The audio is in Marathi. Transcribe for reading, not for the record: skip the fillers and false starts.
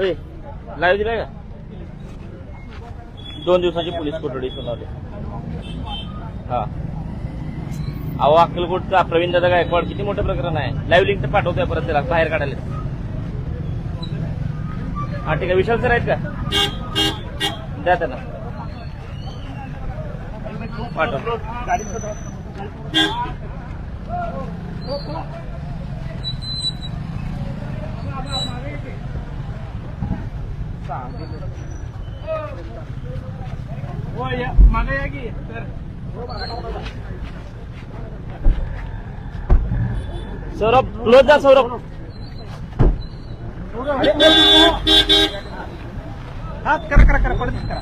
लाईव्ह दिलाय का? 2 दिवसाची पोलीस कोठडी सुनावली. हा अहो अक्कलकोटचा प्रवीण दादा गायकवाड किती मोठं प्रकरण आहे. लाईव्ह लिंक तर पाठवतोय परत त्याला बाहेर काढायला. हा ठीक आहे. विशाल सर आहेत का? द्या त्यांना पाठव. मागे या की सौरभ क्लोज जा. सौरभ हात करा करा करा पडत करा.